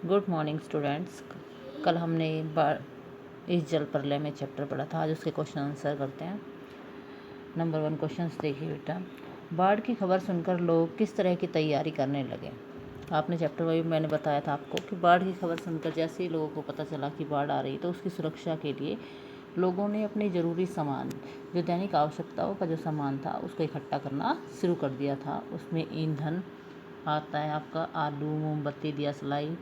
Good morning students. कल हमने इस जल प्रलय में चैप्टर पढ़ा था। आज उसके क्वेश्चन आंसर करते हैं। नंबर 1 क्वेश्चन देखिए बेटा। बाढ़ की खबर सुनकर लोग किस तरह की तैयारी करने लगे। आपने चैप्टर में भी मैंने बताया था आपको कि बाढ़ की खबर सुनकर जैसे ही लोगों को पता चला कि बाढ़ आ रही तो उसकी सुरक्षा के लिए लोगों ने अपने ज़रूरी सामान, जो दैनिक आवश्यकताओं का जो सामान था, उसको इकट्ठा करना शुरू कर दिया था। उसमें ईंधन आता है आपका, आलू, मोमबत्ती, दिया सलाई,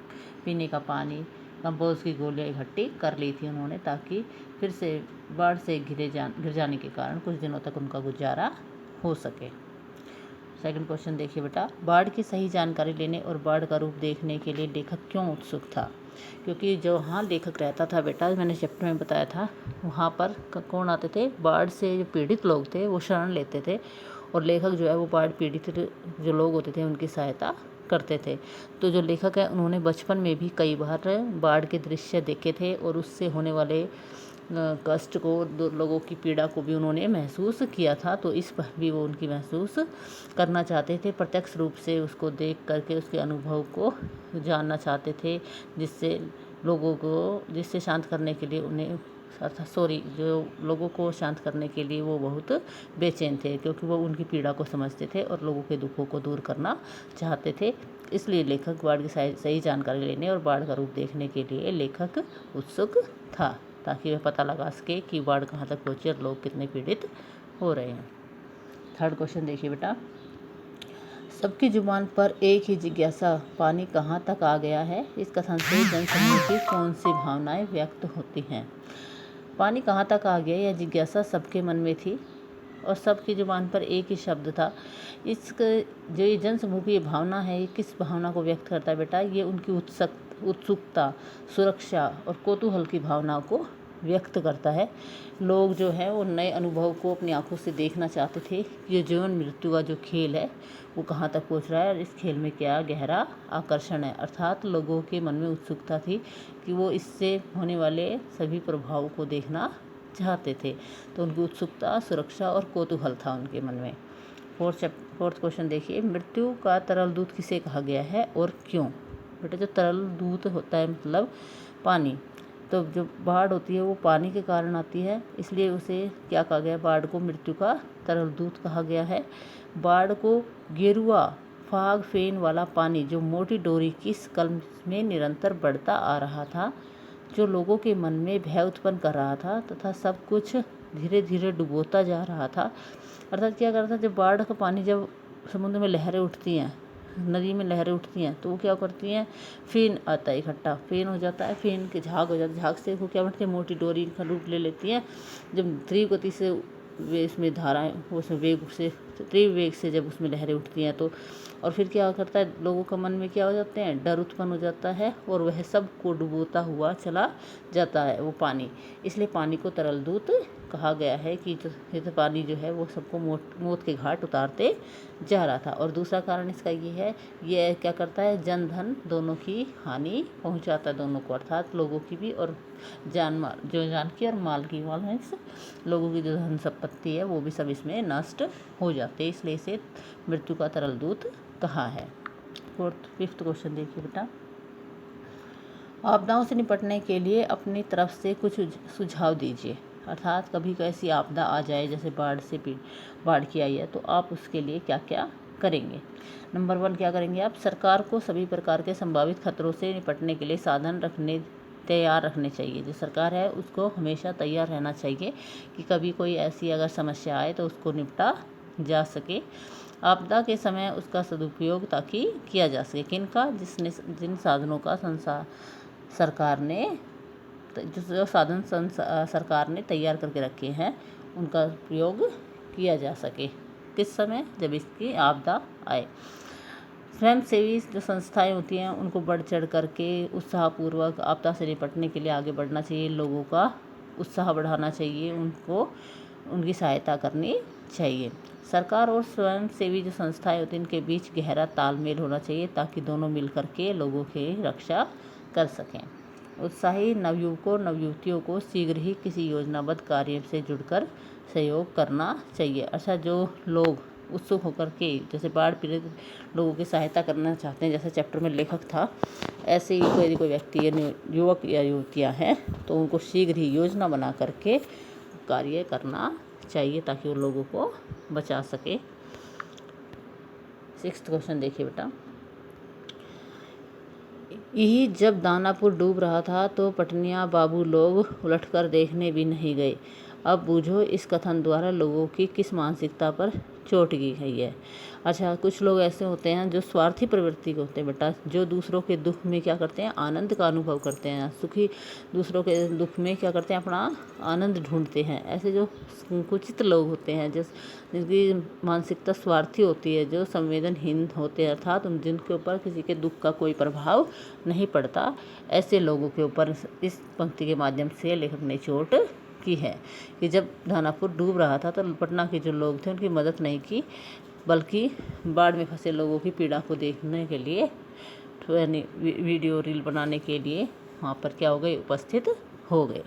पीने का पानी, कंपोस्ट की गोलियां इकट्ठी कर ली थी उन्होंने, ताकि फिर से बाढ़ से घिर जाने के कारण कुछ दिनों तक उनका गुजारा हो सके। सेकंड क्वेश्चन देखिए बेटा। बाढ़ की सही जानकारी लेने और बाढ़ का रूप देखने के लिए लेखक क्यों उत्सुक था। क्योंकि जो वहाँ लेखक रहता था बेटा, मैंने चैप्टर में बताया था, वहाँ पर कौन आते थे, बाढ़ से जो पीड़ित लोग थे वो शरण लेते थे, और लेखक जो है वो बाढ़ पीड़ित जो लोग होते थे उनकी सहायता करते थे। तो जो लेखक है उन्होंने बचपन में भी कई बार बाढ़ के दृश्य देखे थे और उससे होने वाले कष्ट को, लोगों की पीड़ा को भी उन्होंने महसूस किया था। तो इस पर भी वो उनकी महसूस करना चाहते थे, प्रत्यक्ष रूप से उसको देख करके उसके अनुभव को जानना चाहते थे, जिससे शांत करने के लिए उन्हें जो लोगों को शांत करने के लिए वो बहुत बेचैन थे, क्योंकि वो उनकी पीड़ा को समझते थे और लोगों के दुखों को दूर करना चाहते थे। इसलिए लेखक बाढ़ की सही जानकारी लेने और बाढ़ का रूप देखने के लिए लेखक उत्सुक था, ताकि वह पता लगा सके कि बाढ़ कहाँ तक पहुँची और लोग कितने पीड़ित हो रहे हैं। थर्ड क्वेश्चन देखिए बेटा। सबकी जुबान पर एक ही जिज्ञासा, पानी कहाँ तक आ गया है। इस कथन से जनसमूह की कौन सी भावनाएं व्यक्त होती हैं। पानी कहाँ तक आ गया, यह जिज्ञासा सबके मन में थी और सबकी जुबान पर एक ही शब्द था। जो ये जनसमूह की भावना है, ये किस भावना को व्यक्त करता है बेटा, ये उनकी उत्सुकता, सुरक्षा और कौतूहल की भावना को व्यक्त करता है। लोग जो है वो नए अनुभव को अपनी आंखों से देखना चाहते थे कि ये जीवन मृत्यु का जो खेल है वो कहाँ तक पहुँच रहा है और इस खेल में क्या गहरा आकर्षण है। अर्थात लोगों के मन में उत्सुकता थी कि वो इससे होने वाले सभी प्रभावों को देखना चाहते थे। तो उनकी उत्सुकता, सुरक्षा और कौतूहल था उनके मन में। फोर्थ क्वेश्चन देखिए। मृत्यु का तरल दूत किसे कहा गया है और क्यों। बेटा जो तरल दूत होता है मतलब पानी, तो जो बाढ़ होती है वो पानी के कारण आती है, इसलिए उसे क्या कहा गया, बाढ़ को मृत्यु का तरल दूत कहा गया है। बाढ़ को गेरुआ फाग फेन वाला पानी जो मोटी डोरी की शकल में निरंतर बढ़ता आ रहा था, जो लोगों के मन में भय उत्पन्न कर रहा था तथा सब कुछ धीरे धीरे डुबोता जा रहा था। अर्थात क्या करता, जब बाढ़ का पानी, जब समुद्र में लहरें उठती हैं, नदी में लहरें उठती हैं, तो वो क्या करती हैं, फेन आता है इकट्ठा, फेन हो जाता है, फेन के झाग हो जाता है, झाग से वो क्या बनती है, मोटी डोरी का रूप ले लेती हैं। जब तीव्र गति से वे इसमें धाराएं, उसमें तीव्र वेग से जब उसमें लहरें उठती हैं, तो और फिर क्या करता है, लोगों का मन में क्या हो जाते हैं, डर उत्पन्न हो जाता है और वह सब को डुबोता हुआ चला जाता है वो पानी। इसलिए पानी को तरल दूत कहा गया है कि जो पानी जो है वो सबको मौत के घाट उतारते जा रहा था। और दूसरा कारण इसका ये है, ये क्या करता है, जन धन दोनों की हानि पहुंचाता है, दोनों को, अर्थात लोगों की भी और जान की और माल की, लोगों की जो धन संपत्ति है वो भी सब इसमें नष्ट हो जाते हैं। इसलिए इसे मृत्यु का तरल दूत कहा है। फिफ्थ क्वेश्चन देखिए बेटा। आपदाओं से निपटने के लिए अपनी तरफ से कुछ सुझाव दीजिए। अर्थात कभी कैसी आपदा आ जाए, जैसे बाढ़ की आई है, तो आप उसके लिए क्या क्या करेंगे। नंबर 1 क्या करेंगे आप, सरकार को सभी प्रकार के संभावित खतरों से निपटने के लिए साधन तैयार रखने चाहिए। जो सरकार है उसको हमेशा तैयार रहना चाहिए कि कभी कोई ऐसी अगर समस्या आए तो उसको निपटा जा सके। आपदा के समय उसका सदुपयोग ताकि किया जा सके। किनका, जिन साधनों का सरकार ने तैयार करके रखे हैं उनका प्रयोग किया जा सके। किस समय, जब इसकी आपदा आए। स्वयंसेवी जो संस्थाएं होती हैं उनको बढ़ चढ़ करके उत्साहपूर्वक आपदा से निपटने के लिए आगे बढ़ना चाहिए। लोगों का उत्साह बढ़ाना चाहिए, उनकी सहायता करनी चाहिए। सरकार और स्वयंसेवी जो संस्थाएं होती हैं इनके बीच गहरा तालमेल होना चाहिए, ताकि दोनों मिलकर के लोगों की रक्षा कर सकें। उत्साही नवयुवकों नवयुवतियों को शीघ्र ही किसी योजनाबद्ध कार्य से जुड़कर सहयोग करना चाहिए। अच्छा, जो लोग उत्सुक होकर के जैसे बाढ़ पीड़ित लोगों की सहायता करना चाहते हैं, जैसे चैप्टर में लेखक था, ऐसे ही यदि कोई व्यक्ति या युवक या युवतियाँ हैं तो उनको शीघ्र ही योजना बना करके कार्य करना चाहिए ताकि वो लोगों को बचा सके। 6th क्वेश्चन देखिए बेटा, यही जब दानापुर डूब रहा था तो पटनिया बाबू लोग उलटकर देखने भी नहीं गए। अब बूझो इस कथन द्वारा लोगों की किस मानसिकता पर चोट की गई है। अच्छा, कुछ लोग ऐसे होते हैं जो स्वार्थी प्रवृत्ति के होते हैं बेटा, जो दूसरों के दुख में क्या करते हैं, आनंद का अनुभव करते हैं, सुखी दूसरों के दुख में क्या करते हैं, अपना आनंद ढूंढते हैं। ऐसे जो कुचित लोग होते हैं जिनकी मानसिकता स्वार्थी होती है, जो संवेदनहीन होते हैं, अर्थात जिनके ऊपर किसी के दुख का कोई प्रभाव नहीं पड़ता, ऐसे लोगों के ऊपर इस पंक्ति के माध्यम से लेखक ने चोट की है कि जब दानापुर डूब रहा था तो पटना के जो लोग थे उनकी मदद नहीं की, बल्कि बाढ़ में फंसे लोगों की पीड़ा को देखने के लिए यानी वीडियो रील बनाने के लिए वहाँ पर क्या हो गए, उपस्थित हो गए।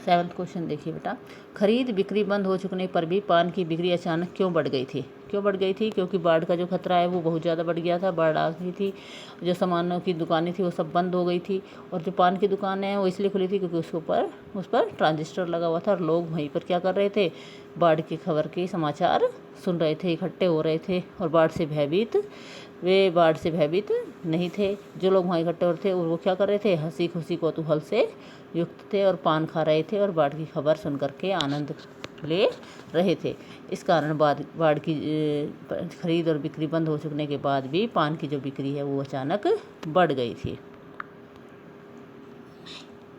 7th क्वेश्चन देखिए बेटा, खरीद बिक्री बंद हो चुकने पर भी पान की बिक्री अचानक क्यों बढ़ गई थी? क्यों बढ़ गई थी? क्योंकि बाढ़ का जो खतरा है वो बहुत ज़्यादा बढ़ गया था, बाढ़ आ गई थी, जो सामानों की दुकानें थी वो सब बंद हो गई थी, और जो पान की दुकान है वो इसलिए खुली थी क्योंकि उस पर ट्रांजिस्टर लगा हुआ था और लोग वहीं पर क्या कर रहे थे, बाढ़ की खबर के समाचार सुन रहे थे, इकट्ठे हो रहे थे, और बाढ़ से भयभीत नहीं थे। जो लोग वहाँ इकट्ठे हो रहे थे और वो क्या कर रहे थे, हंसी खुशी कौतूहल से युक्त थे और पान खा रहे थे और बाढ़ की खबर सुन करके आनंद ले रहे थे। इस कारण बाढ़ की खरीद और बिक्री बंद हो चुकने के बाद भी पान की जो बिक्री है वो अचानक बढ़ गई थी।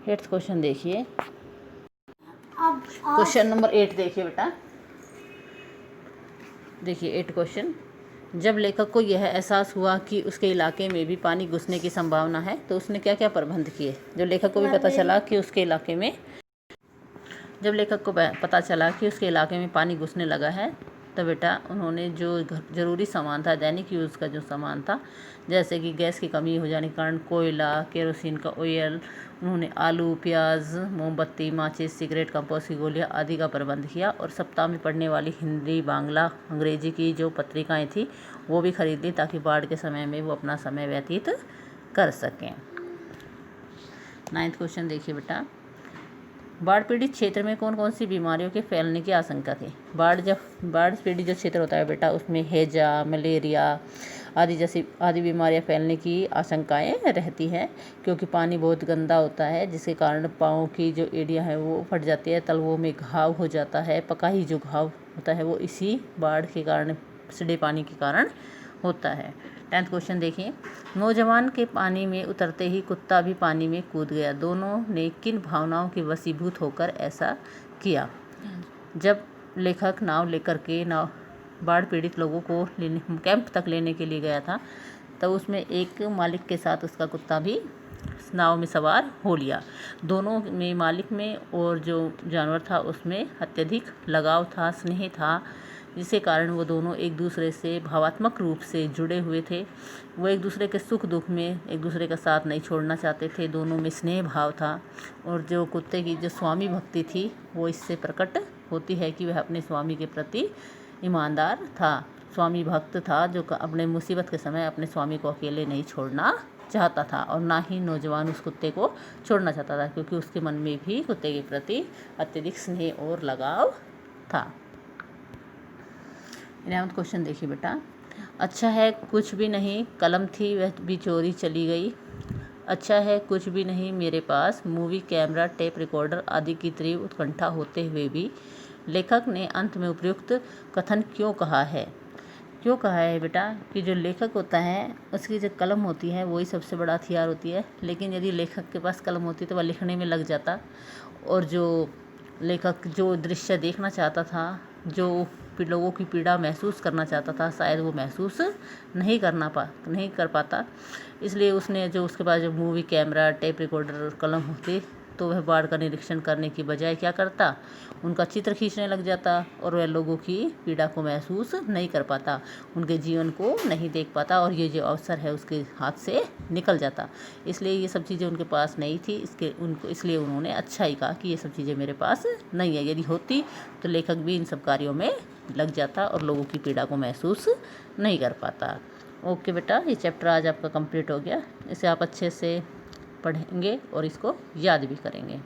8th क्वेश्चन देखिए, क्वेश्चन नंबर 8 देखिए बेटा, देखिए 8 क्वेश्चन, जब लेखक को यह एहसास हुआ कि उसके इलाके में भी पानी घुसने की संभावना है तो उसने क्या क्या प्रबंध किए। जब लेखक को पता चला कि उसके इलाके में पानी घुसने लगा है तो बेटा उन्होंने जो ज़रूरी सामान था, दैनिक यूज़ का जो सामान था, जैसे कि गैस की कमी हो जाने के कारण कोयला, केरोसिन का ऑयल, उन्होंने आलू, प्याज, मोमबत्ती, माचिस, सिगरेट, कंपोस्ट की गोलियां आदि का प्रबंध किया। और सप्ताह में पढ़ने वाली हिंदी, बांग्ला, अंग्रेजी की जो पत्रिकाएं थी वो भी खरीद ली ताकि बाढ़ के समय में वो अपना समय व्यतीत कर सकें। 9th क्वेश्चन देखिए बेटा, बाढ़ पीड़ित क्षेत्र में कौन कौन सी बीमारियों के फैलने की आशंका थी? बाढ़ पीड़ित जो क्षेत्र होता है बेटा उसमें हैजा, मलेरिया आदि बीमारियां फैलने की आशंकाएं रहती हैं, क्योंकि पानी बहुत गंदा होता है जिसके कारण पाँव की जो एड़ियां हैं वो फट जाती है, तलवों में घाव हो जाता है। पकाही जो घाव होता है वो इसी बाढ़ के कारण, सड़े पानी के कारण होता है। 10th क्वेश्चन देखिए, नौजवान के पानी में उतरते ही कुत्ता भी पानी में कूद गया, दोनों ने किन भावनाओं के वशीभूत होकर ऐसा किया? जब लेखक नाव लेकर के बाढ़ पीड़ित लोगों को कैंप तक लेने के लिए गया था तब उसमें एक मालिक के साथ उसका कुत्ता भी नाव में सवार हो लिया। दोनों में, मालिक में और जो जानवर था उसमें अत्यधिक लगाव था, स्नेह था, जिसके कारण वो दोनों एक दूसरे से भावात्मक रूप से जुड़े हुए थे। वो एक दूसरे के सुख दुख में एक दूसरे का साथ नहीं छोड़ना चाहते थे, दोनों में स्नेह भाव था। और जो कुत्ते की जो स्वामी भक्ति थी वो इससे प्रकट होती है कि वह अपने स्वामी के प्रति ईमानदार था, स्वामी भक्त था, जो अपने मुसीबत के समय अपने स्वामी को अकेले नहीं छोड़ना चाहता था और ना ही नौजवान उस कुत्ते को छोड़ना चाहता था, क्योंकि उसके मन में भी कुत्ते के प्रति अत्यधिक स्नेह और लगाव था। 11th क्वेश्चन देखिए बेटा, अच्छा है कुछ भी नहीं, कलम थी वह भी चोरी चली गई। अच्छा है कुछ भी नहीं मेरे पास, मूवी कैमरा, टेप रिकॉर्डर आदि की तीव्र उत्कंठा होते हुए भी लेखक ने अंत में उपयुक्त कथन क्यों कहा है? क्यों कहा है बेटा कि जो लेखक होता है उसकी जो कलम होती है वही सबसे बड़ा हथियार होती है, लेकिन यदि लेखक के पास कलम होती तो वह लिखने में लग जाता, और जो लेखक जो दृश्य देखना चाहता था, जो लोगों की पीड़ा महसूस करना चाहता था, शायद वो महसूस नहीं कर पाता। इसलिए उसने जो उसके पास जो मूवी कैमरा, टेप रिकॉर्डर और कलम होती तो वह बाढ़ का निरीक्षण करने की बजाय क्या करता, उनका चित्र खींचने लग जाता और वह लोगों की पीड़ा को महसूस नहीं कर पाता, उनके जीवन को नहीं देख पाता और ये जो अवसर है उसके हाथ से निकल जाता। इसलिए ये सब चीज़ें उनके पास नहीं थी, इसलिए उन्होंने अच्छा ही कहा कि ये सब चीज़ें मेरे पास नहीं है। यदि होती तो लेखक भी इन सब कार्यों में लग जाता और लोगों की पीड़ा को महसूस नहीं कर पाता। ओके बेटा, ये चैप्टर आज आपका कंप्लीट हो गया। इसे आप अच्छे से पढ़ेंगे और इसको याद भी करेंगे।